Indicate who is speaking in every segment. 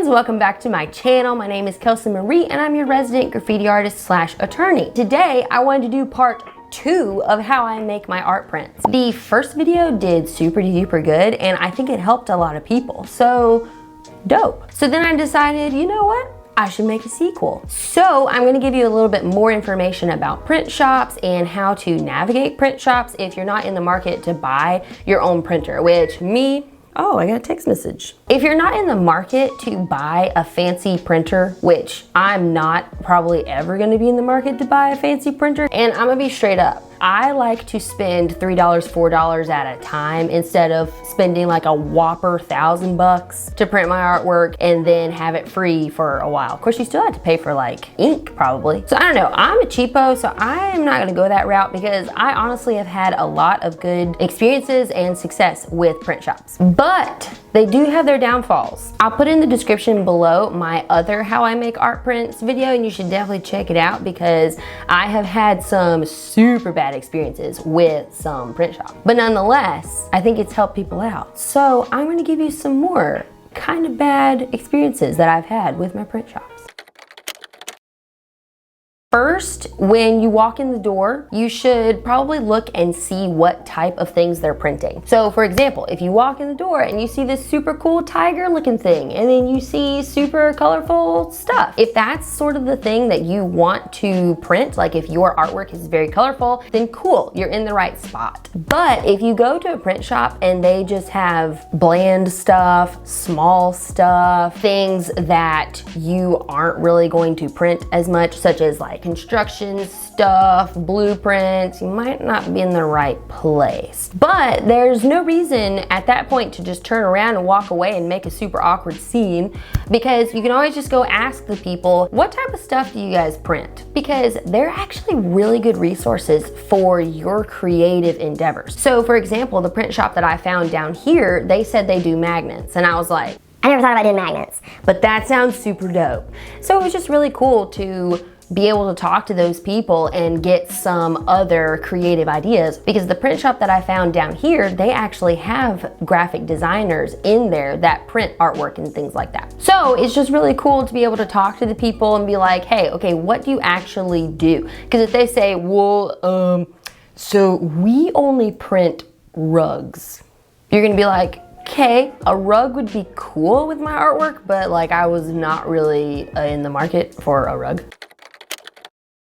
Speaker 1: friends, welcome back to my channel. My name is Kelsey Marie and I'm your resident graffiti artist slash attorney. Today I wanted to do part 2 of how I make my art prints. The first video did super duper good and I think it helped a lot of people, so dope. So then I decided, you know what? I should make a sequel. So I'm gonna give you a little bit more information about print shops and how to navigate print shops if you're not in the market to buy your own printer, which oh, I got a text message. If you're not in the market to buy a fancy printer, which I'm not probably ever gonna be in the market to buy a fancy printer, and I'm gonna be straight up, I like to spend $3, $4 at a time instead of spending like a whopper $1,000 to print my artwork and then have it free for a while. Of course, you still have to pay for like ink probably. So I don't know, I'm a cheapo, so I'm not gonna go that route because I honestly have had a lot of good experiences and success with print shops. But they do have their downfalls. I'll put in the description below my other How I Make Art Prints video and you should definitely check it out because I have had some super bad experiences with some print shops. But nonetheless, I think it's helped people out. So I'm gonna give you some more kind of bad experiences that I've had with my print shops. First, when you walk in the door, you should probably look and see what type of things they're printing. So for example, if you walk in the door and you see this super cool tiger looking thing, and then you see super colorful stuff, if that's sort of the thing that you want to print, like if your artwork is very colorful, then cool, you're in the right spot. But if you go to a print shop and they just have bland stuff, small stuff, things that you aren't really going to print as much, such as like construction stuff, blueprints, you might not be in the right place. But there's no reason at that point to just turn around and walk away and make a super awkward scene, because you can always just go ask the people, what type of stuff do you guys print? Because they're actually really good resources for your creative endeavors. So for example, the print shop that I found down here, they said they do magnets, and I was like, I never thought about doing magnets, but that sounds super dope. So it was just really cool to be able to talk to those people and get some other creative ideas, because the print shop that I found down here, they actually have graphic designers in there that print artwork and things like that. So it's just really cool to be able to talk to the people and be like, hey, okay, what do you actually do? Because if they say, well, so we only print rugs, you're gonna be like, okay, a rug would be cool with my artwork, but like I was not really in the market for a rug.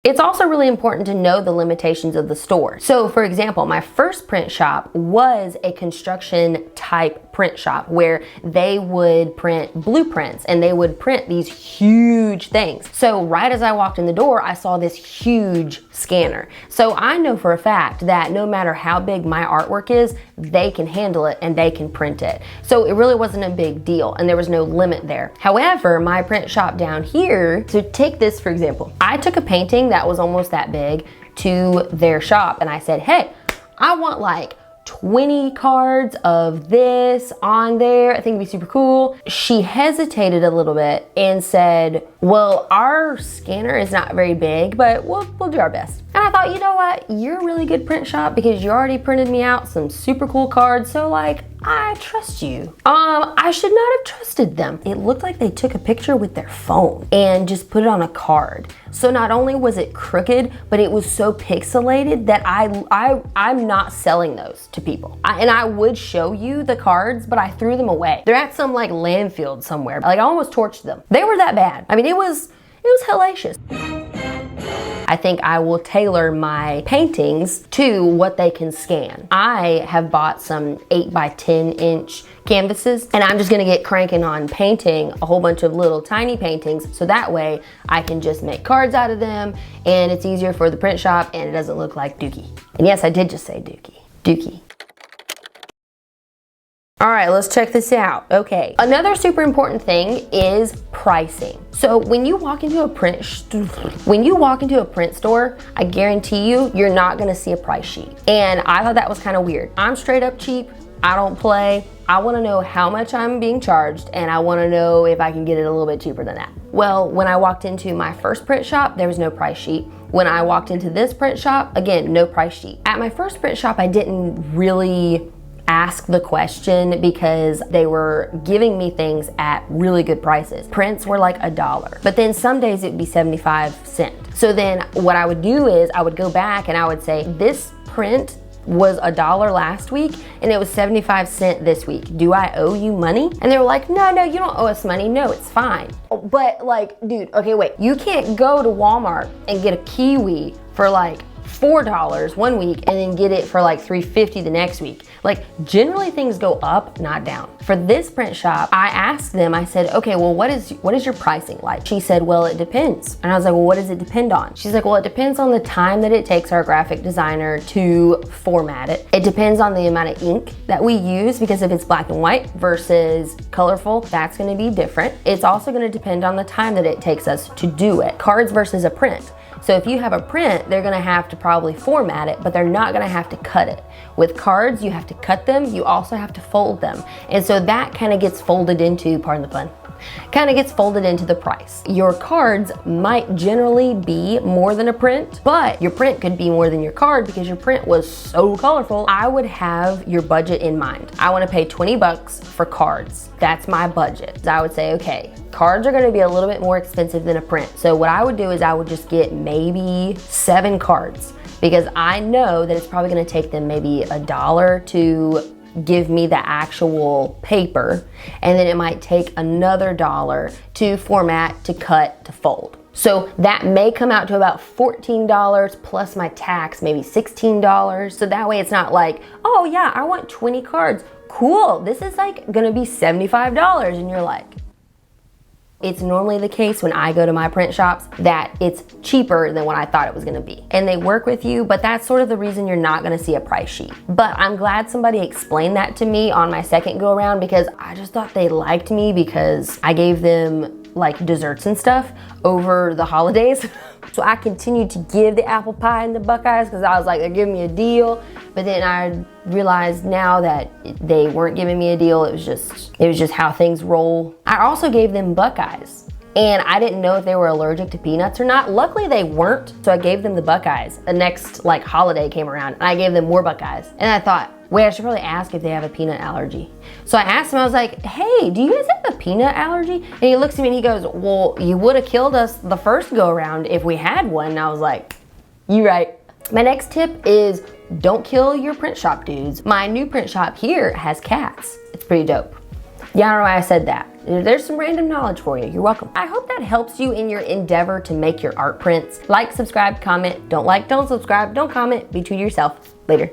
Speaker 1: It's also really important to know the limitations of the store. So for example, my first print shop was a construction type print shop where they would print blueprints and they would print these huge things. So right as I walked in the door, I saw this huge scanner. So I know for a fact that no matter how big my artwork is, they can handle it and they can print it. So it really wasn't a big deal and there was no limit there. However, my print shop down here, so take this for example, I took a painting that was almost that big to their shop and I said, hey, I want like 20 cards of this on there. I think it'd be super cool. She hesitated a little bit and said, well, our scanner is not very big, but we'll do our best. And I thought, you know what? You're a really good print shop because you already printed me out some super cool cards. So like, I trust you. I should not have trusted them. It looked like they took a picture with their phone and just put it on a card. So not only was it crooked, but it was so pixelated that I'm not selling those to people. And I would show you the cards, but I threw them away. They're at some like landfill somewhere. Like I almost torched them. They were that bad. I mean, it was hellacious. I think I will tailor my paintings to what they can scan. I have bought some 8 by 10 inch canvases and I'm just gonna get cranking on painting a whole bunch of little tiny paintings so that way I can just make cards out of them and it's easier for the print shop and it doesn't look like dookie. And yes, I did just say dookie. Dookie. All right, let's check this out. Okay, another super important thing is pricing. So when you walk into a print store, I guarantee you're not gonna see a price sheet. And I thought that was kind of weird. I'm straight up cheap. I don't play. I wanna know how much I'm being charged and I wanna know if I can get it a little bit cheaper than that. Well, when I walked into my first print shop, there was no price sheet. When I walked into this print shop, again, no price sheet. At my first print shop, I didn't really ask the question because they were giving me things at really good prices. Prints were like $1, but then some days it would be 75 cents. So then what I would do is I would go back and I would say, this print was $1 last week and it was 75 cents this week. Do I owe you money? And they were like, no, you don't owe us money. No, it's fine. But like, dude, okay, wait. You can't go to Walmart and get a kiwi for like $4 one week and then get it for like $3.50 the next week. Like, generally things go up, not down. For this print shop, I asked them, I said, okay, well, what is your pricing like? She said, well, it depends. And I was like, well, what does it depend on? She's like, well, it depends on the time that it takes our graphic designer to format it. It depends on the amount of ink that we use, because if it's black and white versus colorful, that's gonna be different. It's also gonna depend on the time that it takes us to do it. Cards versus a print. So if you have a print, they're gonna have to probably format it, but they're not gonna have to cut it. With cards, you have to cut them, you also have to fold them. And so that kind of gets folded into, pardon the pun, kind of gets folded into the price. Your cards might generally be more than a print, but your print could be more than your card because your print was so colorful. I would have your budget in mind. I wanna pay 20 bucks for cards. That's my budget. I would say, okay, cards are gonna be a little bit more expensive than a print. So what I would do is I would just get maybe 7 cards, because I know that it's probably gonna take them maybe $1 to give me the actual paper, and then it might take another $1 to format, to cut, to fold. So that may come out to about $14 plus my tax, maybe $16. So that way it's not like, oh yeah, I want 20 cards. Cool, this is like gonna be $75. And you're like, it's normally the case when I go to my print shops that it's cheaper than what I thought it was gonna be. And they work with you, but that's sort of the reason you're not gonna see a price sheet. But I'm glad somebody explained that to me on my second go around, because I just thought they liked me because I gave them like desserts and stuff over the holidays. So I continued to give the apple pie and the Buckeyes because I was like, they're giving me a deal. But then I realized now that they weren't giving me a deal. It was just how things roll. I also gave them Buckeyes, and I didn't know if they were allergic to peanuts or not. Luckily they weren't, so I gave them the Buckeyes. The next like holiday came around and I gave them more Buckeyes. And I thought, wait, I should probably ask if they have a peanut allergy. So I asked him, I was like, hey, do you guys have a peanut allergy? And he looks at me and he goes, well, you would have killed us the first go around if we had one. And I was like, you right. My next tip is don't kill your print shop dudes. My new print shop here has cats. It's pretty dope. Yeah, I don't know why I said that. There's some random knowledge for you. You're welcome. I hope that helps you in your endeavor to make your art prints. Like, subscribe, comment. Don't like, don't subscribe, don't comment. Be true to yourself. Later.